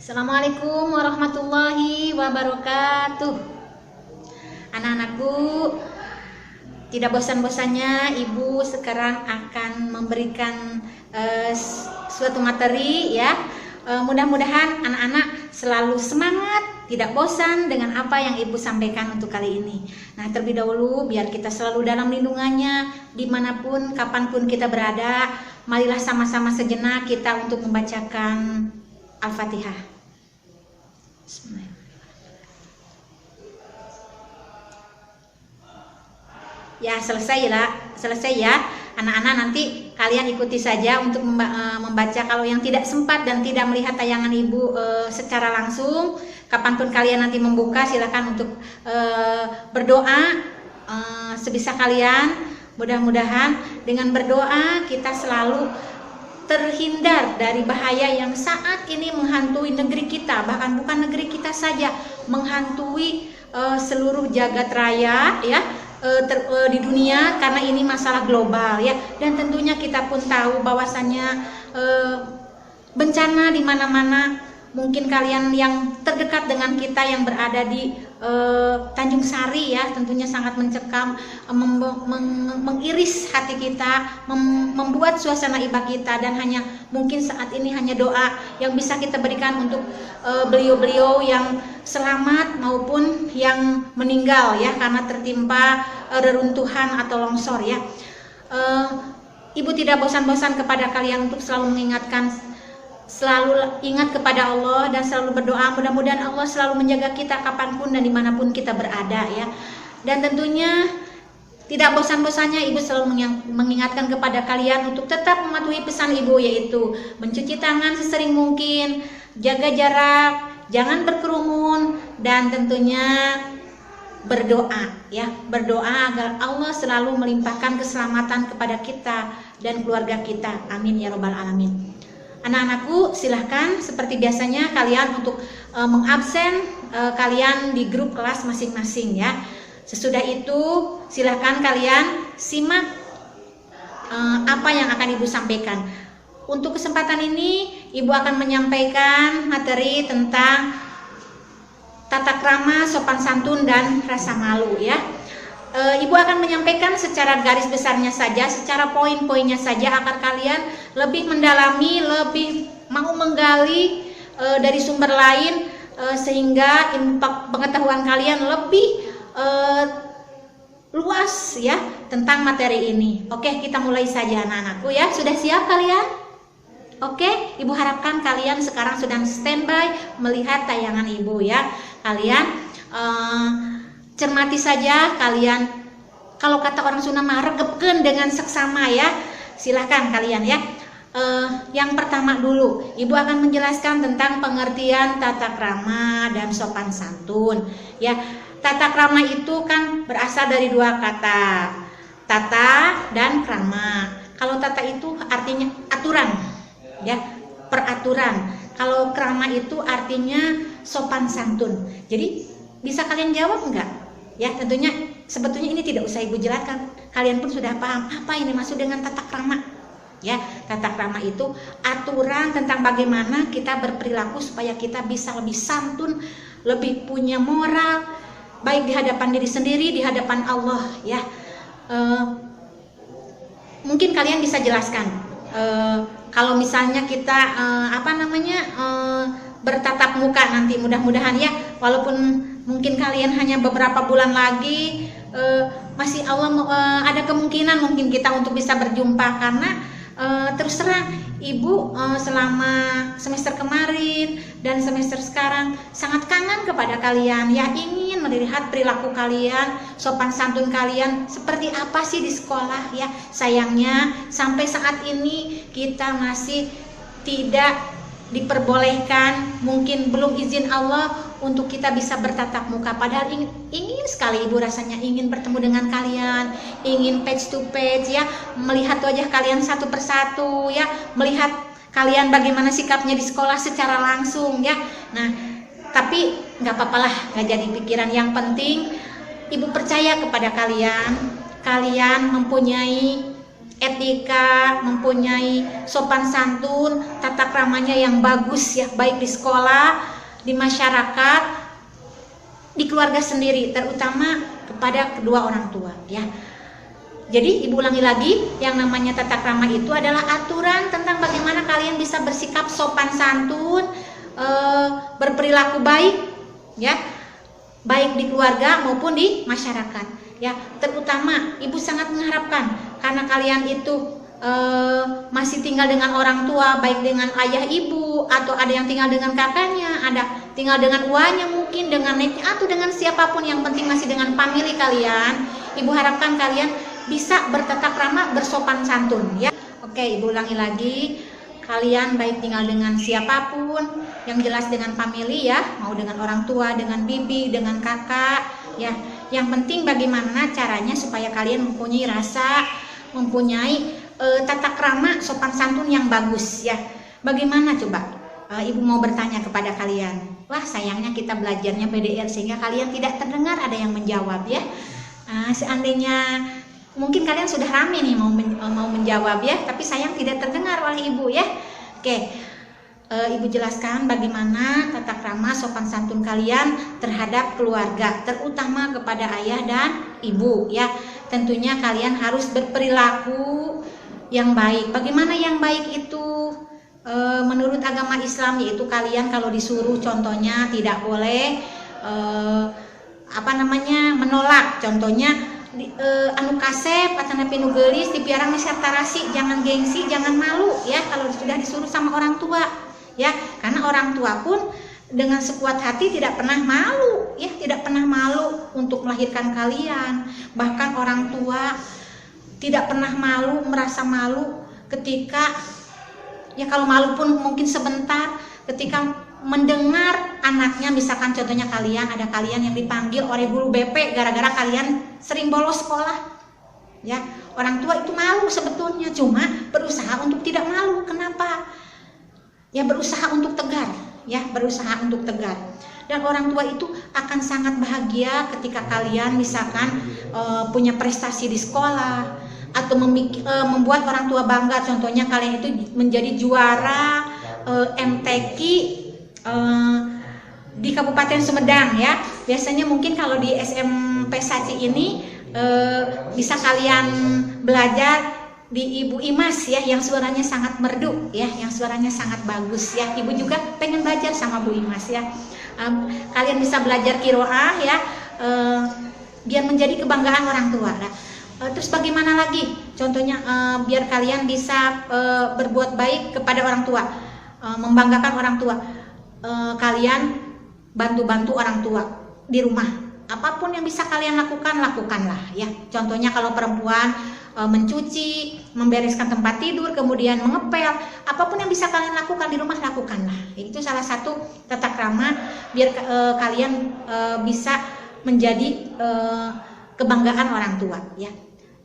Assalamualaikum warahmatullahi wabarakatuh. Anak-anakku, tidak bosan-bosannya Ibu sekarang akan memberikan suatu materi ya. Mudah-mudahan anak-anak selalu semangat, tidak bosan dengan apa yang Ibu sampaikan untuk kali ini. Nah, terlebih dahulu biar kita selalu dalam lindungannya dimanapun, kapanpun kita berada. Marilah sama-sama sejenak kita untuk membacakan Al-Fatihah. Ya, selesai ya. Anak-anak nanti kalian ikuti saja untuk membaca. Kalau yang tidak sempat dan tidak melihat tayangan Ibu secara langsung, kapanpun kalian nanti membuka, silakan untuk berdoa sebisa kalian. Mudah-mudahan dengan berdoa kita selalu terhindar dari bahaya yang saat ini menghantui negeri kita, bahkan bukan negeri kita saja, menghantui seluruh jagat raya ya, di dunia, karena ini masalah global ya. Dan tentunya kita pun tahu bahwasannya bencana di mana-mana. Mungkin kalian yang terdekat dengan kita yang berada di Tanjung Sari ya, tentunya sangat mencekam, mengiris hati kita, membuat suasana ibadah kita, dan hanya mungkin saat ini hanya doa yang bisa kita berikan untuk beliau-beliau yang selamat maupun yang meninggal ya karena tertimpa reruntuhan atau longsor ya. Ibu tidak bosan-bosan kepada kalian untuk selalu mengingatkan, selalu ingat kepada Allah dan selalu berdoa. Mudah-mudahan Allah selalu menjaga kita kapanpun dan dimanapun kita berada ya. Dan tentunya tidak bosan-bosannya Ibu selalu mengingatkan kepada kalian untuk tetap mematuhi pesan Ibu, yaitu mencuci tangan sesering mungkin, jaga jarak, jangan berkerumun, dan tentunya berdoa ya, berdoa agar Allah selalu melimpahkan keselamatan kepada kita dan keluarga kita. Amin ya robbal alamin. Anak-anakku, silahkan seperti biasanya kalian untuk mengabsen kalian di grup kelas masing-masing ya. Sesudah itu silahkan kalian simak apa yang akan Ibu sampaikan. Untuk kesempatan ini Ibu akan menyampaikan materi tentang tata krama, sopan santun, dan rasa malu ya. Ibu akan menyampaikan secara garis besarnya saja, secara poin-poinnya saja, agar kalian lebih mendalami, lebih mau menggali dari sumber lain, sehingga pengetahuan kalian lebih luas ya tentang materi ini. Oke, kita mulai saja anak-anakku ya. Sudah siap kalian? Oke, Ibu harapkan kalian sekarang sudah standby melihat tayangan Ibu ya. Kalian cermati saja, kalian kalau kata orang Sunda mah regepkeun dengan seksama ya. Silahkan kalian ya. Yang pertama dulu, Ibu akan menjelaskan tentang pengertian tata krama dan sopan santun ya. Tata krama itu kan berasal dari dua kata, tata dan krama. Kalau tata itu artinya aturan ya, peraturan. Kalau krama itu artinya sopan santun. Jadi bisa kalian jawab enggak? Ya, tentunya sebetulnya ini tidak usah Ibu jelaskan. Kalian pun sudah paham apa ini maksud dengan tata krama. Ya, tata krama itu aturan tentang bagaimana kita berperilaku supaya kita bisa lebih santun, lebih punya moral, baik di hadapan diri sendiri, di hadapan Allah ya. Mungkin kalian bisa jelaskan. Kalau misalnya kita bertatap muka nanti, mudah-mudahan ya, walaupun mungkin kalian hanya beberapa bulan lagi, masih Allah ada kemungkinan mungkin kita untuk bisa berjumpa, karena terus terang Ibu selama semester kemarin dan semester sekarang sangat kangen kepada kalian ya, ingin melihat perilaku kalian, sopan santun kalian seperti apa sih di sekolah ya. Sayangnya sampai saat ini kita masih tidak diperbolehkan, mungkin belum izin Allah untuk kita bisa bertatap muka. Padahal ingin sekali Ibu rasanya ingin bertemu dengan kalian, ingin page to page ya, melihat wajah kalian satu persatu ya, melihat kalian bagaimana sikapnya di sekolah secara langsung ya. Nah, tapi nggak apa-apalah, nggak jadi pikiran. Yang penting Ibu percaya kepada kalian, kalian mempunyai etika, mempunyai sopan santun, tata kramanya yang bagus ya, baik di sekolah, di masyarakat, di keluarga sendiri, terutama kepada kedua orang tua ya. Jadi ibu ulangi lagi, yang namanya tata krama itu adalah aturan tentang bagaimana kalian bisa bersikap sopan santun, berperilaku baik ya, baik di keluarga maupun di masyarakat ya. Terutama ibu sangat mengharapkan karena kalian itu masih tinggal dengan orang tua, baik dengan ayah ibu, atau ada yang tinggal dengan kakaknya, ada tinggal dengan uanya mungkin, dengan neneknya, atau dengan siapapun, yang penting masih dengan family kalian. Ibu harapkan kalian bisa bertata krama, bersopan santun ya. Oke, ibu ulangi lagi, kalian baik tinggal dengan siapapun, yang jelas dengan family ya, mau dengan orang tua, dengan bibi, dengan kakak ya. Yang penting bagaimana caranya supaya kalian mempunyai rasa, mempunyai tata krama, sopan santun yang bagus ya. Bagaimana coba? Ibu mau bertanya kepada kalian. Wah, sayangnya kita belajarnya PDR sehingga kalian tidak terdengar ada yang menjawab ya. Seandainya mungkin kalian sudah rame nih mau menjawab ya, tapi sayang tidak terdengar oleh ibu ya. Oke, ibu jelaskan bagaimana tata krama sopan santun kalian terhadap keluarga, terutama kepada ayah dan ibu ya. Tentunya kalian harus berperilaku yang baik. Bagaimana yang baik itu? Menurut agama Islam, yaitu kalian kalau disuruh contohnya tidak boleh menolak. Contohnya anu kasep atau pinu geulis dipiarang sertarasi, jangan gengsi, jangan malu ya kalau sudah disuruh sama orang tua ya. Karena orang tua pun dengan sekuat hati tidak pernah malu ya, tidak pernah malu untuk melahirkan kalian. Bahkan orang tua tidak pernah malu, merasa malu ketika ya, kalau malu pun mungkin sebentar ketika mendengar anaknya, misalkan contohnya ada kalian yang dipanggil oleh guru BP gara-gara kalian sering bolos sekolah ya. Orang tua itu malu sebetulnya, cuma berusaha untuk tidak malu. Kenapa? Ya berusaha untuk tegar ya, berusaha untuk tegar. Dan orang tua itu akan sangat bahagia ketika kalian misalkan punya prestasi di sekolah, atau membuat orang tua bangga. Contohnya kalian itu menjadi juara MTQ di Kabupaten Sumedang ya. Biasanya mungkin kalau di SMP Saci ini bisa kalian belajar di Ibu Imas ya, yang suaranya sangat merdu ya, yang suaranya sangat bagus ya. Ibu juga pengen belajar sama Bu Imas ya. Kalian bisa belajar kiroah ya, biar menjadi kebanggaan orang tua. Terus bagaimana lagi? Contohnya biar kalian bisa berbuat baik kepada orang tua, membanggakan orang tua. Kalian bantu-bantu orang tua di rumah. Apapun yang bisa kalian lakukan, lakukanlah ya. Contohnya kalau perempuan mencuci, membereskan tempat tidur, kemudian mengepel, apapun yang bisa kalian lakukan di rumah, lakukanlah. Itu salah satu tata krama biar kalian bisa menjadi kebanggaan orang tua ya.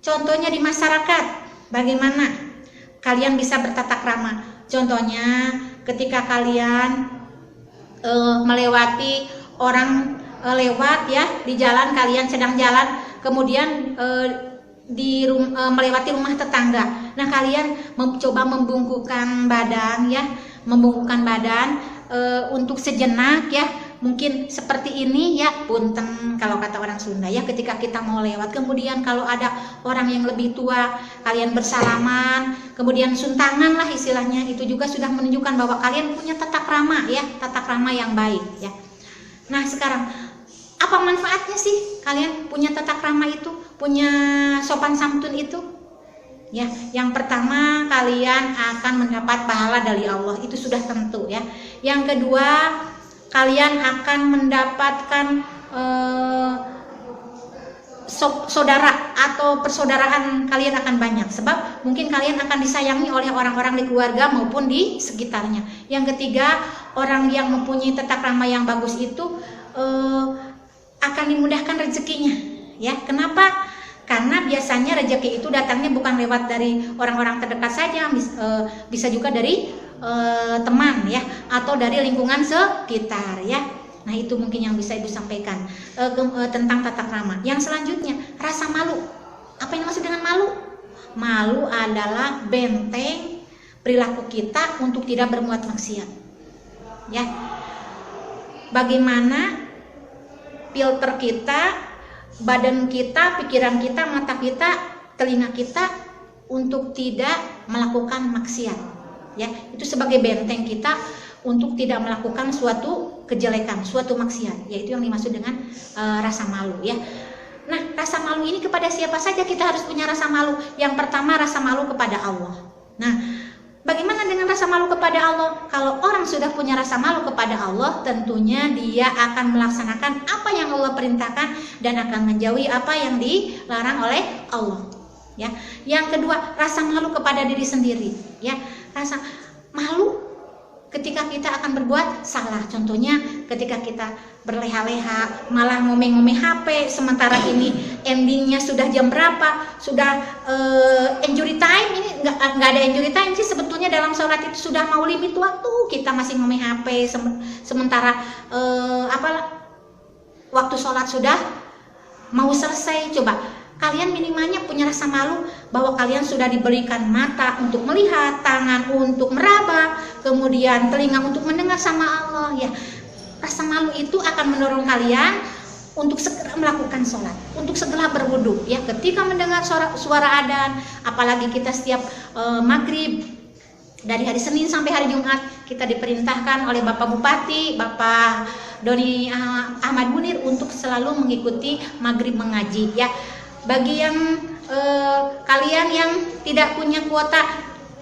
Contohnya di masyarakat, bagaimana kalian bisa bertata krama? Contohnya ketika kalian melewati orang lewat ya di jalan, kalian sedang jalan, kemudian melewati rumah tetangga. Nah, kalian mencoba membungkukkan badan ya, membungkukkan badan untuk sejenak ya. Mungkin seperti ini ya, punten kalau kata orang Sunda ya, ketika kita mau lewat. Kemudian kalau ada orang yang lebih tua, kalian bersalaman, kemudian suntangan lah istilahnya. Itu juga sudah menunjukkan bahwa kalian punya tata krama ya, tata krama yang baik ya. Nah, sekarang apa manfaatnya sih kalian punya tata krama itu, punya sopan santun itu? Ya, yang pertama kalian akan mendapat pahala dari Allah, itu sudah tentu ya. Yang kedua, kalian akan mendapatkan saudara atau persaudaraan kalian akan banyak, sebab mungkin kalian akan disayangi oleh orang-orang di keluarga maupun di sekitarnya. Yang ketiga, orang yang mempunyai tata krama yang bagus itu akan dimudahkan rezekinya ya. Kenapa? Karena biasanya rezeki itu datangnya bukan lewat dari orang-orang terdekat saja, bisa juga dari teman ya, atau dari lingkungan sekitar ya. Nah, itu mungkin yang bisa Ibu sampaikan tentang tata krama. Yang selanjutnya, rasa malu. Apa yang dimaksud dengan malu? malu adalah benteng perilaku kita untuk tidak berbuat maksiat. Ya. Bagaimana filter kita, badan kita, pikiran kita, mata kita, telinga kita untuk tidak melakukan maksiat. Ya, itu sebagai benteng kita untuk tidak melakukan suatu kejelekan, suatu maksiat, yaitu yang dimaksud dengan rasa malu, ya. Nah, rasa malu ini kepada siapa saja kita harus punya rasa malu. Yang pertama, rasa malu kepada Allah. Nah, bagaimana dengan rasa malu kepada Allah? Kalau orang sudah punya rasa malu kepada Allah, tentunya dia akan melaksanakan apa yang Allah perintahkan dan akan menjauhi apa yang dilarang oleh Allah. Ya. Yang kedua, rasa malu kepada diri sendiri. Ya, rasa malu ketika kita akan berbuat salah. Contohnya ketika kita berleha-leha, malah ngomong-ngomong HP, sementara ini endingnya sudah jam berapa, sudah injury time. Ini nggak ada injury time sih sebetulnya dalam sholat itu, sudah mau limit waktu, kita masih ngomong HP, sementara waktu sholat sudah mau selesai. Coba kalian minimalnya punya rasa malu bahwa kalian sudah diberikan mata untuk melihat, tangan untuk meraba, kemudian telinga untuk mendengar sama Allah. Ya, rasa malu itu akan mendorong kalian untuk segera melakukan sholat, untuk segera berwudu. Ya, ketika mendengar suara adzan, apalagi kita setiap maghrib dari hari Senin sampai hari Jumat, kita diperintahkan oleh Bapak Bupati, Bapak Doni Ahmad Munir untuk selalu mengikuti maghrib mengaji. Ya. Bagi yang kalian yang tidak punya kuota,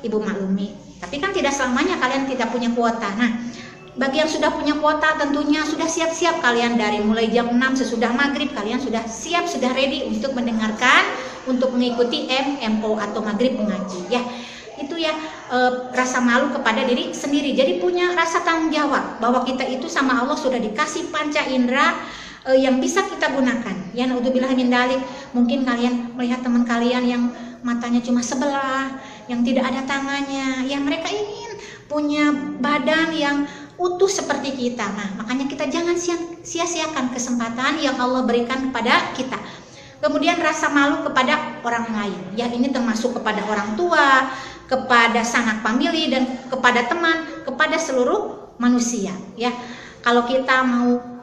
Ibu maklumi. Tapi kan tidak selamanya kalian tidak punya kuota. Nah, bagi yang sudah punya kuota tentunya sudah siap-siap kalian dari mulai jam 6 sesudah maghrib kalian sudah siap, sudah ready untuk mendengarkan, untuk mengikuti MO atau maghrib mengaji. Ya, itu ya rasa malu kepada diri sendiri. Jadi punya rasa tanggung jawab bahwa kita itu sama Allah sudah dikasih panca indera yang bisa kita gunakan. Ya, naudzubillah min dzalik. Mungkin kalian melihat teman kalian yang matanya cuma sebelah, yang tidak ada tangannya, yang mereka ingin punya badan yang utuh seperti kita. Nah, makanya kita jangan sia-siakan kesempatan yang Allah berikan kepada kita. Kemudian rasa malu kepada orang lain. Ya, ini termasuk kepada orang tua, kepada sanak famili, dan kepada teman, kepada seluruh manusia. Ya, kalau kita mau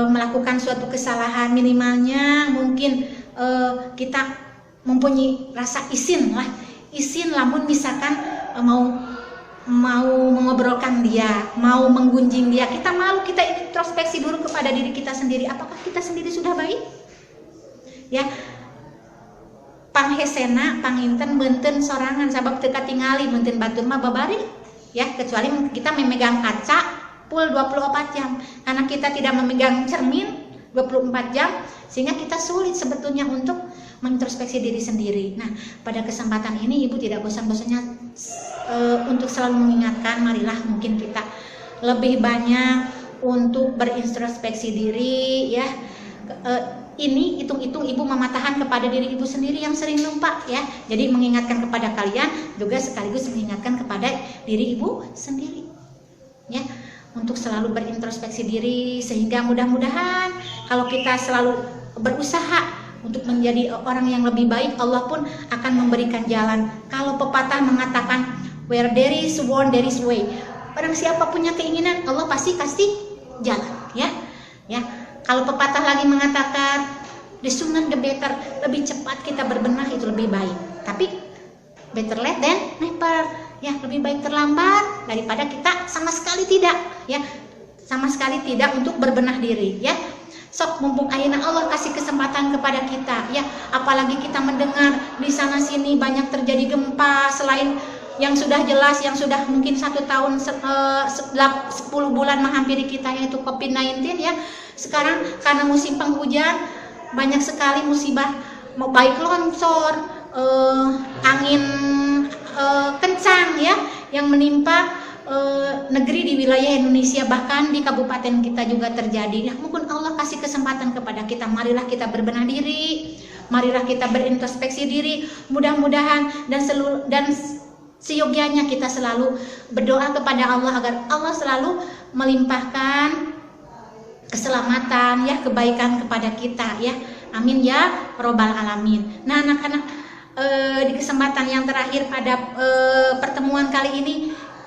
melakukan suatu kesalahan, minimalnya mungkin kita mempunyai rasa izin lah, izin lamun misalkan mau mengobrolkan dia, mau menggunjing dia, kita malu, kita introspeksi dulu kepada diri kita sendiri, apakah kita sendiri sudah baik? Ya, panghesena panginten benten sorangan sabab teu katingali benten batur mah babari. Ya, kecuali kita memegang kaca full 24 jam, karena kita tidak memegang cermin 24 jam, sehingga kita sulit sebetulnya untuk mengintrospeksi diri sendiri. Nah, pada kesempatan ini Ibu tidak bosan-bosannya untuk selalu mengingatkan, marilah mungkin kita lebih banyak untuk berintrospeksi diri, ya. Ini hitung-hitung Ibu mematahan kepada diri Ibu sendiri yang sering lupa, ya. Jadi mengingatkan kepada kalian juga sekaligus mengingatkan kepada diri Ibu sendiri, ya, untuk selalu berintrospeksi diri, sehingga mudah-mudahan kalau kita selalu berusaha untuk menjadi orang yang lebih baik, Allah pun akan memberikan jalan. Kalau pepatah mengatakan where there is one there is way, barang siapa punya keinginan Allah pasti kasih jalan, ya. Ya, kalau pepatah lagi mengatakan the sooner the better, lebih cepat kita berbenah itu lebih baik. Tapi better late than never. Ya, lebih baik terlambat daripada kita sama sekali tidak, ya, sama sekali tidak untuk berbenah diri, ya. Sok mumpung ayeuna Allah kasih kesempatan kepada kita, ya, apalagi kita mendengar di sana sini banyak terjadi gempa, selain yang sudah jelas, yang sudah mungkin 1 tahun 10 bulan menghampiri kita, yaitu COVID-19, ya. Sekarang karena musim penghujan banyak sekali musibah, baik longsor, angin kencang, ya, yang menimpa negeri di wilayah Indonesia, bahkan di kabupaten kita juga terjadi. Nah, mungkin Allah kasih kesempatan kepada kita, marilah kita berbenah diri, marilah kita berintrospeksi diri, mudah-mudahan dan seyogianya kita selalu berdoa kepada Allah agar Allah selalu melimpahkan keselamatan, ya, kebaikan kepada kita, ya. Amin ya robbal alamin. Nah, anak-anak, di kesempatan yang terakhir pada pertemuan kali ini,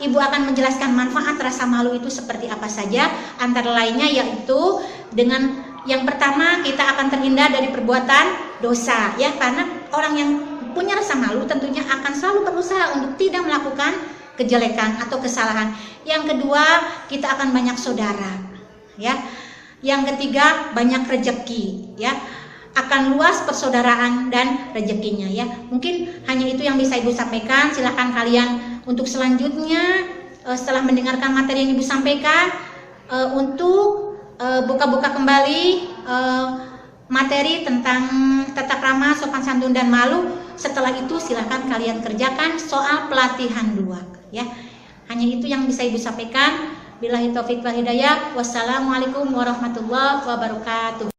Ibu akan menjelaskan manfaat rasa malu itu seperti apa saja. Antara lainnya yaitu dengan yang pertama, kita akan terhindar dari perbuatan dosa, ya, karena orang yang punya rasa malu tentunya akan selalu berusaha untuk tidak melakukan kejelekan atau kesalahan. Yang kedua, kita akan banyak saudara, ya. Yang ketiga, banyak rezeki, ya. Akan luas persaudaraan dan rezekinya, ya. Mungkin hanya itu yang bisa Ibu sampaikan. Silahkan kalian untuk selanjutnya setelah mendengarkan materi yang Ibu sampaikan untuk buka-buka kembali materi tentang tata krama, sopan santun dan malu. Setelah itu silahkan kalian kerjakan soal pelatihan 2, ya. Hanya itu yang bisa Ibu sampaikan. Billahi taufiq wal hidayah. Wassalamualaikum warahmatullahi wabarakatuh.